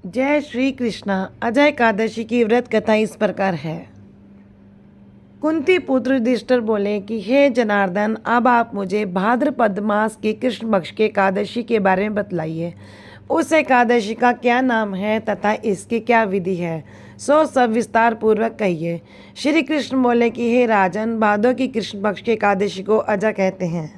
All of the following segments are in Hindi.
जय श्री कृष्णा। अजय एकादशी की व्रत कथा इस प्रकार है। कुंती पुत्र युधिष्ठिर बोले कि हे जनार्दन, अब आप मुझे भाद्रपद मास की कृष्ण पक्ष की एकादशी के बारे में बतलाइए। उस एकादशी का क्या नाम है तथा इसकी क्या विधि है, सो सब विस्तार पूर्वक कहिए। श्री कृष्ण बोले कि हे राजन, भादों की कृष्ण पक्ष की एकादशी को अजा कहते हैं।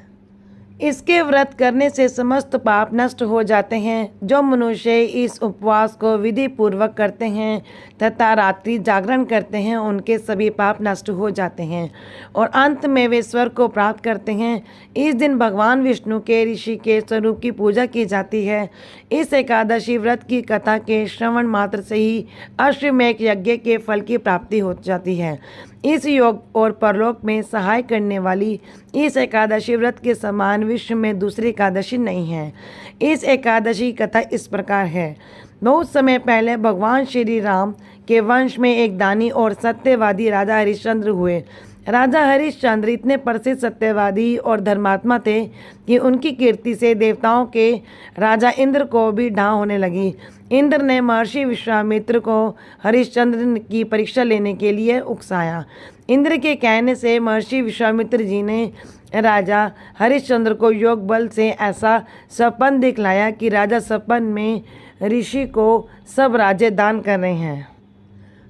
इसके व्रत करने से समस्त पाप नष्ट हो जाते हैं। जो मनुष्य इस उपवास को विधि पूर्वक करते हैं तथा रात्रि जागरण करते हैं, उनके सभी पाप नष्ट हो जाते हैं और अंत में वे स्वर्ग को प्राप्त करते हैं। इस दिन भगवान विष्णु के ऋषि के स्वरूप की पूजा की जाती है। इस एकादशी व्रत की कथा के श्रवण मात्र से ही अश्वमेध यज्ञ के फल की प्राप्ति हो जाती है। इस योग और परलोक में सहाय करने वाली इस एकादशी व्रत के समान विश्व में दूसरी एकादशी नहीं है। इस एकादशी की कथा इस प्रकार है। बहुत समय पहले भगवान श्री राम के वंश में एक दानी और सत्यवादी राजा हरिश्चंद्र हुए। राजा हरिश्चंद्र इतने प्रसिद्ध सत्यवादी और धर्मात्मा थे कि उनकी कीर्ति से देवताओं के राजा इंद्र को भी ढां होने लगी। इंद्र ने महर्षि विश्वामित्र को हरिश्चंद्र की परीक्षा लेने के लिए उकसाया। इंद्र के कहने से महर्षि विश्वामित्र जी ने राजा हरिश्चंद्र को योग बल से ऐसा सपन दिखलाया कि राजा सपन में ऋषि को सब राज्य दान कर रहे हैं।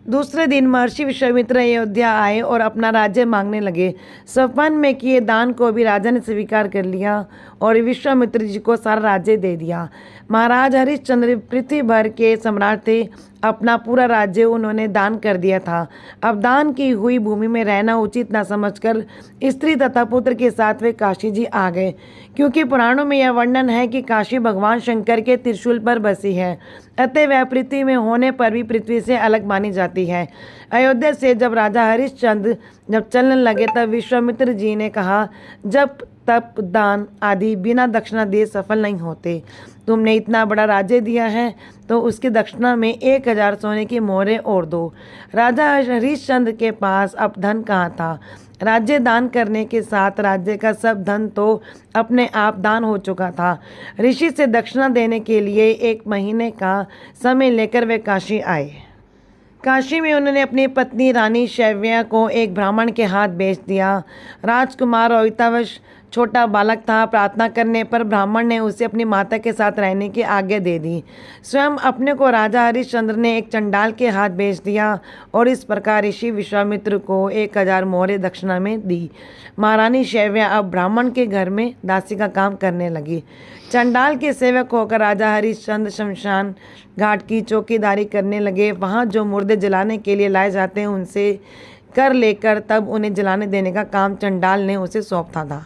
दूसरे दिन महर्षि विश्वामित्र अयोध्या आए और अपना राज्य मांगने लगे। सपन में किए दान को भी राजा ने स्वीकार कर लिया और विश्वामित्र जी को सारा राज्य दे दिया। महाराज हरिश्चंद्र पृथ्वी भर के सम्राट थे। अपना पूरा राज्य उन्होंने दान कर दिया था। अब दान की हुई भूमि में रहना उचित न समझकर स्त्री तथा पुत्र के साथ वे काशी जी आ गए, क्योंकि पुराणों में यह वर्णन है कि काशी भगवान शंकर के त्रिशूल पर बसी है, अतः वह पृथ्वी में होने पर भी पृथ्वी से अलग मानी जाती है। अयोध्या से जब राजा हरिश्चंद्र जब चलने लगे तब विश्वामित्र जी ने कहा, जब तप दान आदि बिना दक्षिणा दिए सफल नहीं होते। तुमने इतना बड़ा राज्य दिया है तो उसकी दक्षिणा में 1000 सोने की मोहरें और दो। राजा हरिश्चंद्र के पास अब धन कहाँ था। राज्य दान करने के साथ राज्य का सब धन तो अपने आप दान हो चुका था। ऋषि से दक्षिणा देने के लिए 1 महीने का समय लेकर वे काशी आए। काशी में उन्होंने अपनी पत्नी रानी शैव्या को एक ब्राह्मण के हाथ बेच दिया। राजकुमार रोहितावश छोटा बालक था। प्रार्थना करने पर ब्राह्मण ने उसे अपनी माता के साथ रहने की आज्ञा दे दी। स्वयं अपने को राजा हरिश्चंद्र ने एक चंडाल के हाथ बेच दिया और इस प्रकार ऋषि विश्वामित्र को 1000 मोहरें दक्षिणा में दी। महारानी शैव्या अब ब्राह्मण के घर में दासी का काम करने लगी। चंडाल के सेवक होकर राजा हरिश्चंद्र शमशान घाट की चौकीदारी करने लगे। वहाँ जो मुर्दे जलाने के लिए लाए जाते हैं उनसे कर लेकर तब उन्हें जलाने देने का काम चंडाल ने उसे सौंपा था।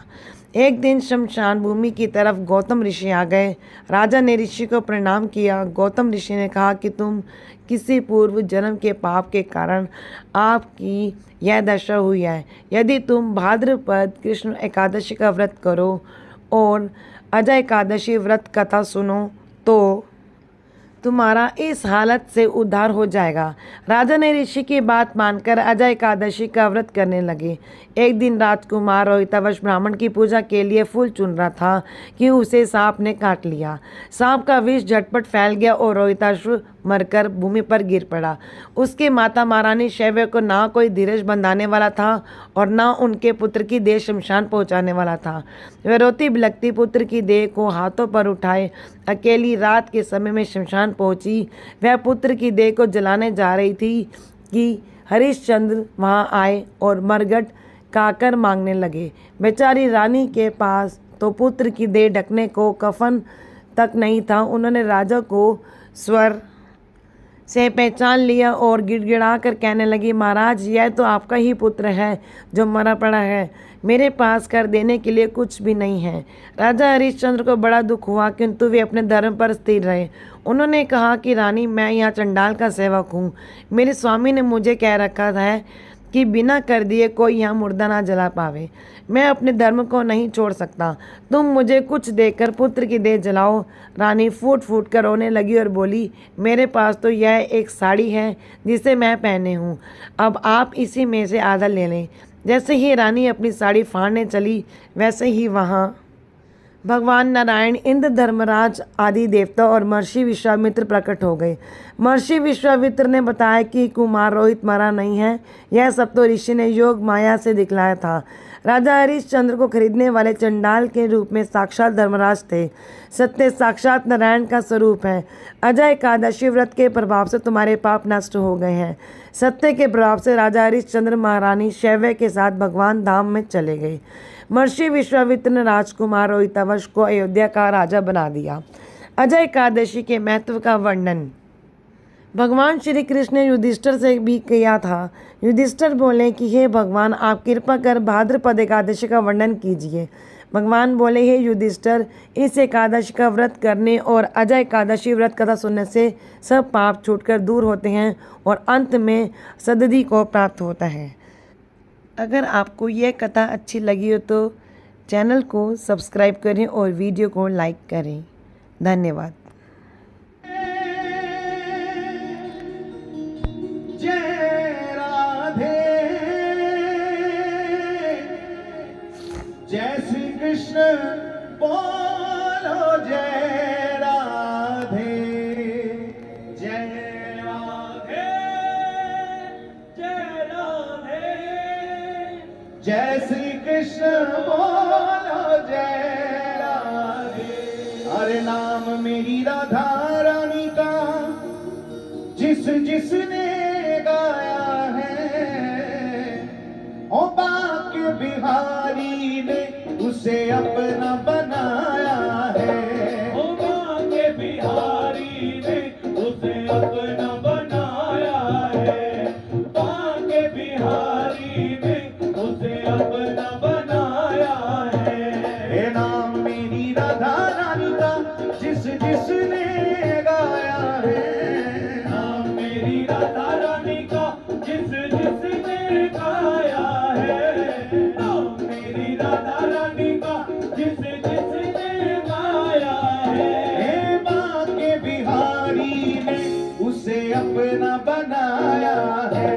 एक दिन शमशान भूमि की तरफ गौतम ऋषि आ गए। राजा ने ऋषि को प्रणाम किया। गौतम ऋषि ने कहा कि तुम किसी पूर्व जन्म के पाप के कारण आपकी यह दशा हुई है। यदि तुम भाद्रपद कृष्ण एकादशी का व्रत करो और अजय एकादशी व्रत कथा सुनो तो तुम्हारा इस हालत से उद्धार हो जाएगा। राजा ने ऋषि की बात मानकर अजय एकादशी का व्रत करने लगे। एक दिन राजकुमार रोहितावश ब्राह्मण की पूजा के लिए फूल चुन रहा था कि उसे सांप ने काट लिया। सांप का विष झटपट फैल गया और रोहिताश्व मरकर भूमि पर गिर पड़ा। उसकी माता महारानी शैव्या को ना कोई धीरज बंधाने वाला था और ना उनके पुत्र की देह शमशान पहुंचाने वाला था। वह रोती बिलखती पुत्र की देह को हाथों पर उठाए अकेली रात के समय में शमशान पहुंची। वह पुत्र की देह को जलाने जा रही थी कि हरिश्चंद्र वहां आए और मरघट काकर मांगने लगे। बेचारी रानी के पास तो पुत्र की देह ढकने को कफन तक नहीं था। उन्होंने राजा को स्वर से पहचान लिया और गिड़गिड़ा कर कहने लगी, महाराज, यह तो आपका ही पुत्र है जो मरा पड़ा है। मेरे पास कर देने के लिए कुछ भी नहीं है। राजा हरिश्चंद्र को बड़ा दुख हुआ, किंतु वे अपने धर्म पर स्थिर रहे। उन्होंने कहा कि रानी, मैं यहाँ चंडाल का सेवक हूँ। मेरे स्वामी ने मुझे कह रखा है कि बिना कर दिए कोई यहाँ मुर्दा ना जला पावे। मैं अपने धर्म को नहीं छोड़ सकता। तुम मुझे कुछ देकर पुत्र की देह जलाओ। रानी फूट फूट कर रोने लगी और बोली, मेरे पास तो यह एक साड़ी है जिसे मैं पहने हूँ। अब आप इसी में से आधा ले लें। जैसे ही रानी अपनी साड़ी फाड़ने चली, वैसे ही वहाँ भगवान नारायण, इंद्र, धर्मराज आदि देवता और महर्षि विश्वामित्र प्रकट हो गए। महर्षि विश्वामित्र ने बताया कि कुमार रोहित मरा नहीं है, यह सब तो ऋषि ने योग माया से दिखलाया था। राजा हरिश्चंद्र को खरीदने वाले चंडाल के रूप में साक्षात धर्मराज थे। सत्य साक्षात नारायण का स्वरूप है। अजय एकादशी व्रत के प्रभाव से तुम्हारे पाप नष्ट हो गए हैं। सत्य के प्रभाव से राजा हरिश्चंद्र महारानी शैव्य के साथ भगवान धाम में चले गए। महर्षि विश्वामित्र ने राजकुमार रोहितावश को अयोध्या का राजा बना दिया। अजय एकादशी के महत्व का वर्णन भगवान श्री कृष्ण ने युधिष्ठिर से भी किया था। युधिष्ठिर बोले कि हे भगवान, आप कृपा कर भाद्रपद एकादशी का वर्णन कीजिए। भगवान बोले, हे युधिष्ठिर, इस एकादशी का व्रत करने और अजय एकादशी व्रत कथा सुनने से सब पाप छूटकर दूर होते हैं और अंत में सद्गति को प्राप्त होता है। अगर आपको यह कथा अच्छी लगी हो तो चैनल को सब्सक्राइब करें और वीडियो को लाइक करें। धन्यवाद। जय राधे, जय श्री कृष्ण बोलो, जय राधे, जय राधे, जय राधे, जय श्री कृष्ण बोलो, जय राधे। अरे नाम मेरी राधा रानी का जिस जिसने गाया है, ओ बाके बिहारी ने उसे अपना बनाया है। ओ बाके बिहारी ने उसे अपना बनाया है। बाके बिहारी ने उसे अपना बनाया है। ये नाम मेरी राधा रानी का जिस जिसने गाया है। राधा रानी का जिस जिसने गाया है। मेरी राधा रानी का जिस जिसने गाया है। बाके बिहारी ने उसे अपना